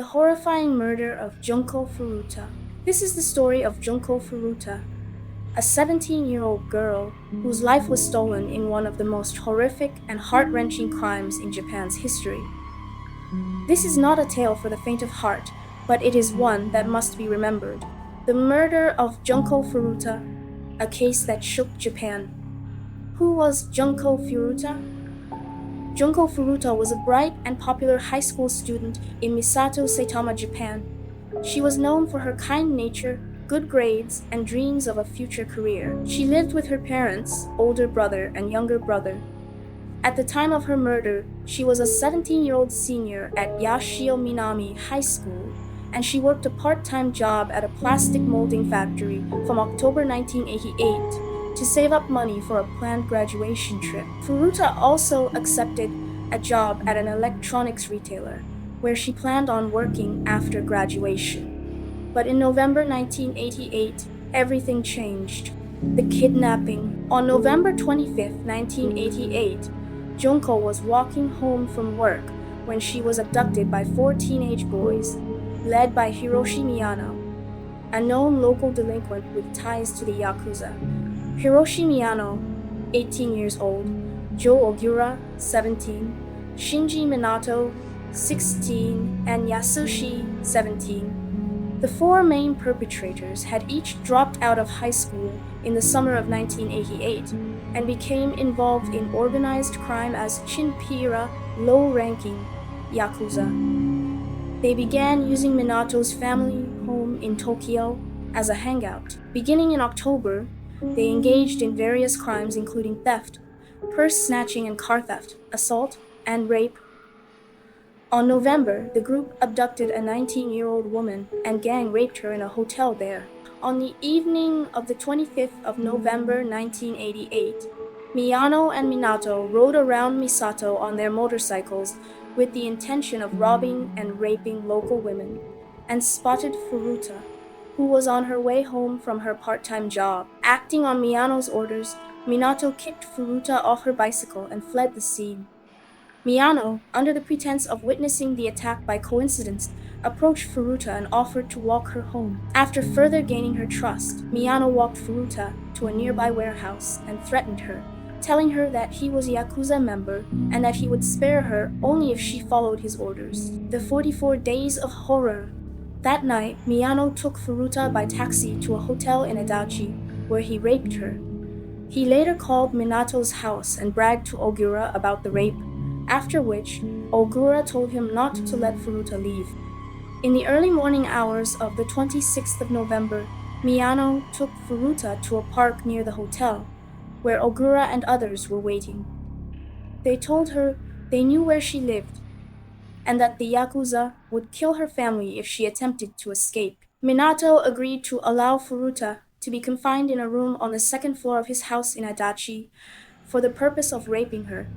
The horrifying murder of Junko Furuta. This is the story of Junko Furuta, a 17-year-old girl whose life was stolen in one of the most horrific and heart-wrenching crimes in Japan's history. This is not a tale for the faint of heart, but it is one that must be remembered. The murder of Junko Furuta, a case that shook Japan. Who was Junko Furuta? Junko Furuta was a bright and popular high school student in Misato, Saitama, Japan. She was known for her kind nature, good grades, and dreams of a future career. She lived with her parents, older brother and younger brother. At the time of her murder, she was a 17-year-old senior at Yashio Minami High School, and she worked a part-time job at a plastic molding factory from October 1988 to save up money for a planned graduation trip. Furuta also accepted a job at an electronics retailer, where she planned on working after graduation. But in November 1988, everything changed. The kidnapping. On November 25, 1988, Junko was walking home from work when she was abducted by 4 teenage boys, led by Hiroshi Miyano, a known local delinquent with ties to the Yakuza. Hiroshi Miyano, 18 years old, Joe Ogura, 17, Shinji Minato, 16, and Yasushi, 17. The 4 main perpetrators had each dropped out of high school in the summer of 1988 and became involved in organized crime as Chinpira, low-ranking Yakuza. They began using Minato's family home in Tokyo as a hangout. Beginning in October, they engaged in various crimes including theft, purse snatching and car theft, assault, and rape. On November, the group abducted a 19-year-old woman and gang raped her in a hotel there. On the evening of the 25th of November 1988, Miyano and Minato rode around Misato on their motorcycles with the intention of robbing and raping local women, and spotted Furuta, who was on her way home from her part-time job. Acting on Miyano's orders, Minato kicked Furuta off her bicycle and fled the scene. Miyano, under the pretense of witnessing the attack by coincidence, approached Furuta and offered to walk her home. After further gaining her trust, Miyano walked Furuta to a nearby warehouse and threatened her, telling her that he was a Yakuza member and that he would spare her only if she followed his orders. The 44 days of horror. That night, Miyano took Furuta by taxi to a hotel in Adachi, where he raped her. He later called Minato's house and bragged to Ogura about the rape, after which Ogura told him not to let Furuta leave. In the early morning hours of the 26th of November, Miyano took Furuta to a park near the hotel, where Ogura and others were waiting. They told her they knew where she lived, and that the Yakuza would kill her family if she attempted to escape. Minato agreed to allow Furuta to be confined in a room on the second floor of his house in Adachi for the purpose of raping her.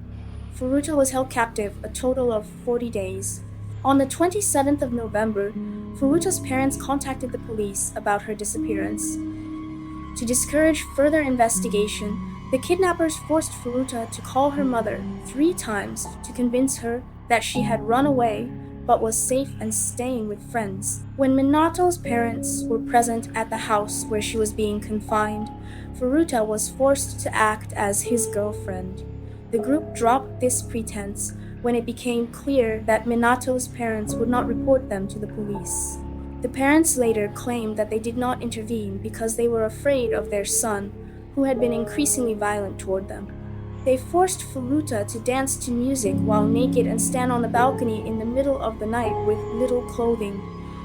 Furuta was held captive a total of 40 days. On the 27th of November, Furuta's parents contacted the police about her disappearance. To discourage further investigation, the kidnappers forced Furuta to call her mother 3 times to convince her that she had run away but was safe and staying with friends. When Minato's parents were present at the house where she was being confined, Furuta was forced to act as his girlfriend. The group dropped this pretense when it became clear that Minato's parents would not report them to the police. The parents later claimed that they did not intervene because they were afraid of their son, who had been increasingly violent toward them. They forced Furuta to dance to music while naked and stand on the balcony in the middle of the night with little clothing,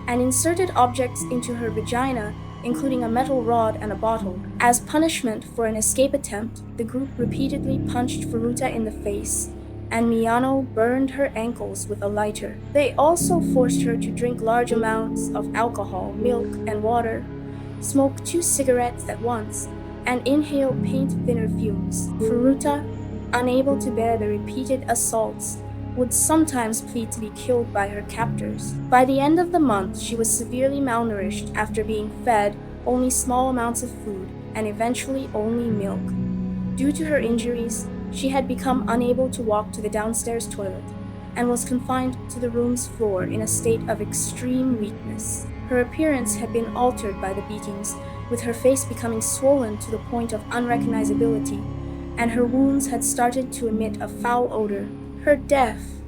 and inserted objects into her vagina, including a metal rod and a bottle. As punishment for an escape attempt, the group repeatedly punched Furuta in the face, and Miyano burned her ankles with a lighter. They also forced her to drink large amounts of alcohol, milk, and water, smoke 2 cigarettes at once, and inhale paint thinner fumes. Furuta, unable to bear the repeated assaults, would sometimes plead to be killed by her captors. By the end of the month, she was severely malnourished after being fed only small amounts of food and eventually only milk. Due to her injuries, she had become unable to walk to the downstairs toilet, and was confined to the room's floor in a state of extreme weakness. Her appearance had been altered by the beatings, with her face becoming swollen to the point of unrecognizability, and her wounds had started to emit a foul odor. Her death.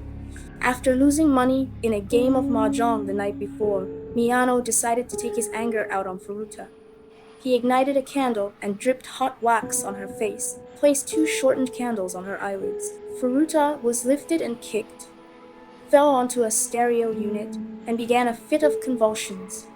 After losing money in a game of mahjong the night before, Miyano decided to take his anger out on Furuta. He ignited a candle and dripped hot wax on her face, placed two shortened candles on her eyelids. Furuta was lifted and kicked, fell onto a stereo unit, and began a fit of convulsions.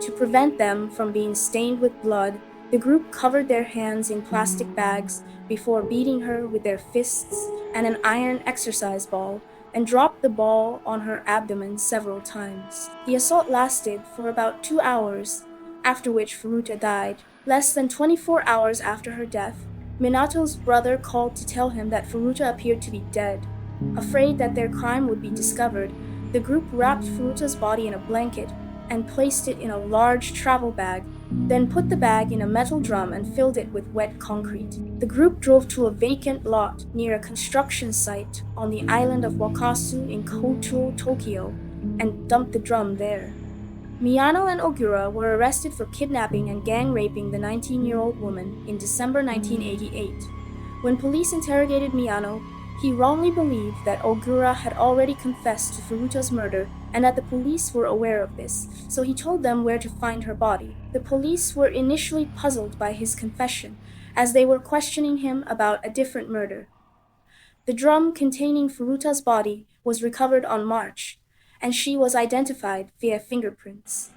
To prevent them from being stained with blood, the group covered their hands in plastic bags before beating her with their fists and an iron exercise ball, and dropped the ball on her abdomen several times. The assault lasted for about 2 hours, after which Furuta died. Less than 24 hours after her death, Minato's brother called to tell him that Furuta appeared to be dead. Afraid that their crime would be discovered, the group wrapped Furuta's body in a blanket and placed it in a large travel bag, then put the bag in a metal drum and filled it with wet concrete. The group drove to a vacant lot near a construction site on the island of Wakasu in Koto, Tokyo, and dumped the drum there. Miyano and Ogura were arrested for kidnapping and gang raping the 19-year-old woman in December 1988. When police interrogated Miyano, he wrongly believed that Ogura had already confessed to Furuta's murder and that the police were aware of this, so he told them where to find her body. The police were initially puzzled by his confession, as they were questioning him about a different murder. The drum containing Furuta's body was recovered on March, and she was identified via fingerprints.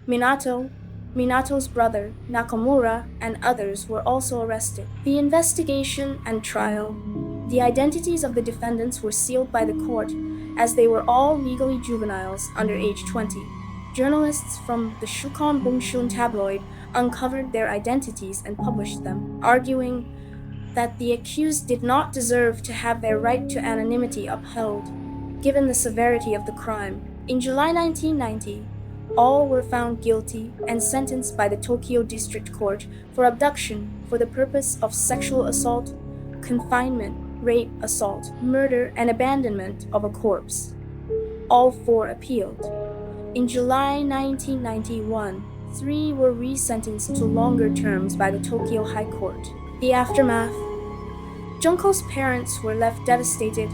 Minato's brother, Nakamura, and others were also arrested. The investigation and trial. The identities of the defendants were sealed by the court, as they were all legally juveniles under age 20. Journalists from the Shukan Bungshun tabloid uncovered their identities and published them, arguing that the accused did not deserve to have their right to anonymity upheld, given the severity of the crime. In July 1990, all were found guilty and sentenced by the Tokyo District Court for abduction for the purpose of sexual assault, confinement, rape, assault, murder, and abandonment of a corpse. All 4 appealed. In July 1991, 3 were resentenced to longer terms by the Tokyo High Court. The aftermath. Junko's parents were left devastated.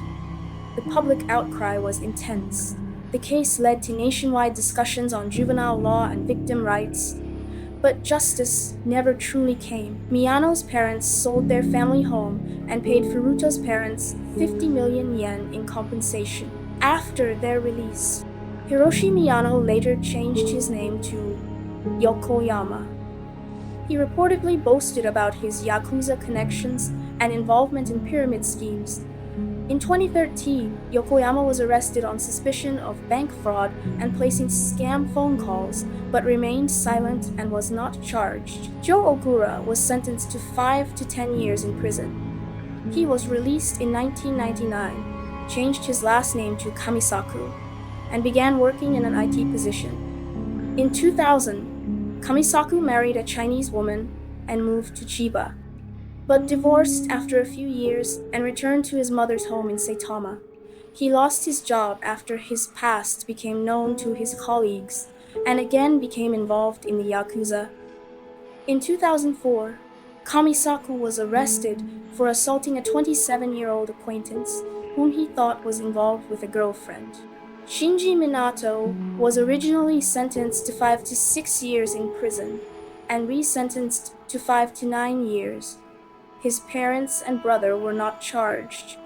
The public outcry was intense. The case led to nationwide discussions on juvenile law and victim rights, but justice never truly came. Miyano's parents sold their family home and paid Furuta's parents 50 million yen in compensation. After their release, Hiroshi Miyano later changed his name to Yokoyama. He reportedly boasted about his Yakuza connections and involvement in pyramid schemes. In 2013, Yokoyama was arrested on suspicion of bank fraud and placing scam phone calls, but remained silent and was not charged. Joe Ogura was sentenced to 5 to 10 years in prison. He was released in 1999, changed his last name to Kamisaku, and began working in an IT position. In 2000, Kamisaku married a Chinese woman and moved to Chiba, but divorced after a few years and returned to his mother's home in Saitama. He lost his job after his past became known to his colleagues and again became involved in the Yakuza. In 2004, Kamisaku was arrested for assaulting a 27-year-old acquaintance whom he thought was involved with a girlfriend. Shinji Minato was originally sentenced to 5 to 6 years in prison and resentenced to 5 to 9 years. His parents and brother were not charged.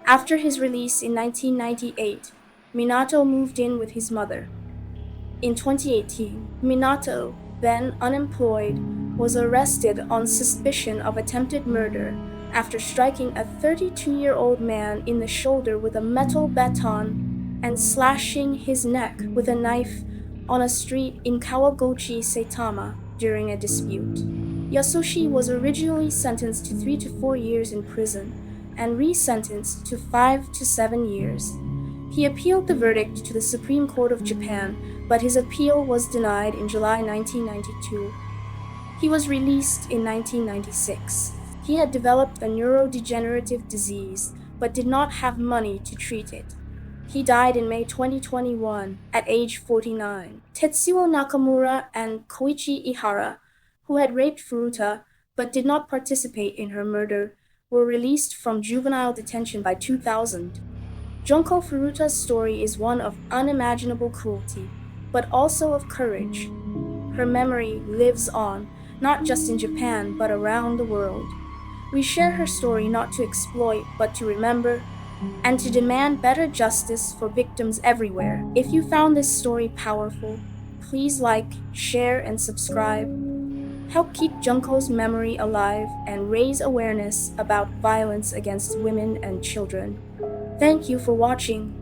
After his release in 1998, Minato moved in with his mother. In 2018, Minato, then unemployed, was arrested on suspicion of attempted murder after striking a 32-year-old man in the shoulder with a metal baton and slashing his neck with a knife on a street in Kawagochi, Saitama, during a dispute. Yasushi was originally sentenced to 3 to 4 years in prison and resentenced to 5 to 7 years. He appealed the verdict to the Supreme Court of Japan, but his appeal was denied in July 1992. He was released in 1996. He had developed a neurodegenerative disease, but did not have money to treat it. He died in May 2021 at age 49. Tetsuo Nakamura and Koichi Ihara, who had raped Furuta but did not participate in her murder, were released from juvenile detention by 2000. Junko Furuta's story is one of unimaginable cruelty, but also of courage. Her memory lives on, not just in Japan, but around the world. We share her story not to exploit, but to remember, and to demand better justice for victims everywhere. If you found this story powerful, please like, share, and subscribe. Help keep Junko's memory alive and raise awareness about violence against women and children. Thank you for watching.